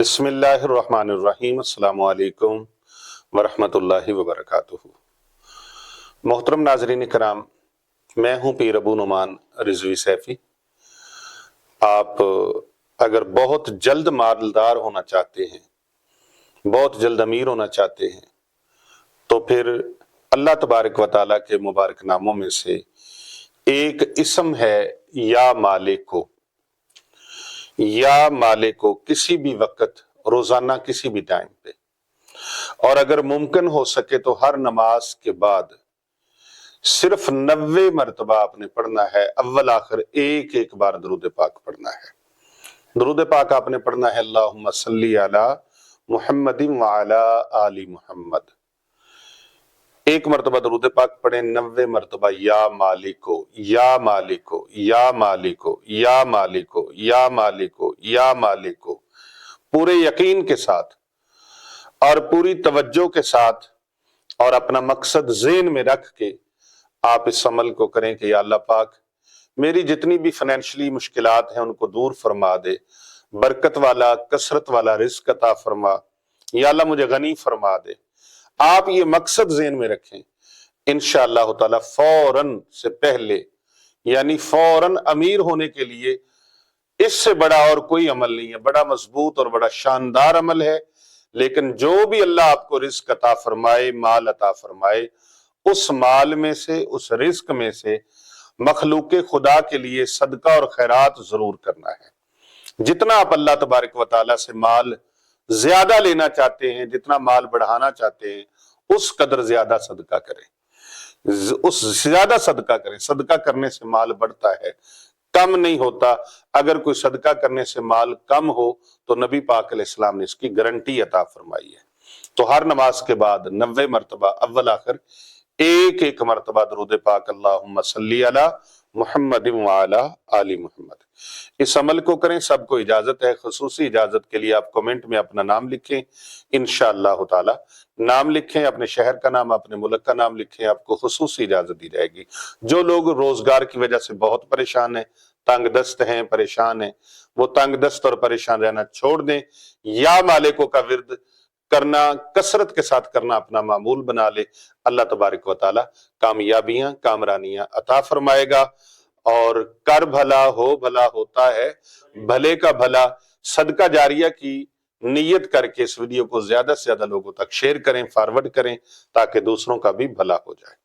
بسم اللہ الرحمن الرحیم۔ السلام علیکم ورحمۃ اللہ وبرکاتہ۔ محترم ناظرین کرام، میں ہوں پیر ابو نعمان رضوی سیفی۔ آپ اگر بہت جلد مالدار ہونا چاہتے ہیں، بہت جلد امیر ہونا چاہتے ہیں، تو پھر اللہ تبارک و تعالیٰ کے مبارک ناموں میں سے ایک اسم ہے یا مالکو۔ یا مالکو کسی بھی وقت، روزانہ کسی بھی ٹائم پہ، اور اگر ممکن ہو سکے تو ہر نماز کے بعد صرف 90 مرتبہ آپ نے پڑھنا ہے۔ اول آخر ایک بار درود پاک پڑھنا ہے۔ درود پاک آپ نے پڑھنا ہے اللہم صلی علی محمد وعلی آل محمد۔ ایک مرتبہ درود پاک پڑھیں، 90 مرتبہ یا مالکو یا مالکو یا مالکو یا مالکو یا مالکو یا مالکو، پورے یقین کے ساتھ اور پوری توجہ کے ساتھ اور اپنا مقصد ذہن میں رکھ کے آپ اس عمل کو کریں کہ یا اللہ پاک میری جتنی بھی فائنینشلی مشکلات ہیں ان کو دور فرما دے، برکت والا کثرت والا رزق عطا فرما، یا اللہ مجھے غنی فرما دے۔ آپ یہ مقصد ذہن میں رکھیں، انشاءاللہ تعالی فوراً سے پہلے، یعنی فوراً امیر ہونے کے لیے اس سے بڑا اور کوئی عمل نہیں ہے۔ بڑا مضبوط اور بڑا شاندار عمل ہے، لیکن جو بھی اللہ آپ کو رزق عطا فرمائے، مال عطا فرمائے، اس مال میں سے، اس رزق میں سے مخلوق خدا کے لیے صدقہ اور خیرات ضرور کرنا ہے۔ جتنا آپ اللہ تبارک و تعالیٰ سے مال زیادہ لینا چاہتے ہیں، جتنا مال بڑھانا چاہتے ہیں، اس قدر زیادہ صدقہ کریں، اس زیادہ صدقہ کریں۔ صدقہ کرنے سے مال بڑھتا ہے، کم نہیں ہوتا۔ اگر کوئی صدقہ کرنے سے مال کم ہو تو نبی پاک علیہ السلام نے اس کی گارنٹی عطا فرمائی ہے۔ تو ہر نماز کے بعد 90 مرتبہ اول آخر ایک مرتبہ درود پاک اللہم صلی علی محمد وعلی آل محمد، اس عمل کو کریں۔ سب کو اجازت ہے، خصوصی اجازت کے لیے آپ کومنٹ میں اپنا نام لکھیں، انشاءاللہ تعالی نام لکھیں، اپنے شہر کا نام، اپنے ملک کا نام لکھیں، آپ کو خصوصی اجازت دی جائے گی۔ جو لوگ روزگار کی وجہ سے بہت پریشان ہیں، تنگ دست ہیں، پریشان ہیں، وہ تنگ دست اور پریشان رہنا چھوڑ دیں۔ یا مالکو کا ورد کرنا، کثرت کے ساتھ کرنا اپنا معمول بنا لے۔ اللہ تبارک و تعالی کامیابیاں، کامرانیاں عطا فرمائے گا، اور کر بھلا ہو بھلا ہوتا ہے، بھلے کا بھلا۔ صدقہ جاریہ کی نیت کر کے اس ویڈیو کو زیادہ سے زیادہ لوگوں تک شیئر کریں، فارورڈ کریں، تاکہ دوسروں کا بھی بھلا ہو جائے۔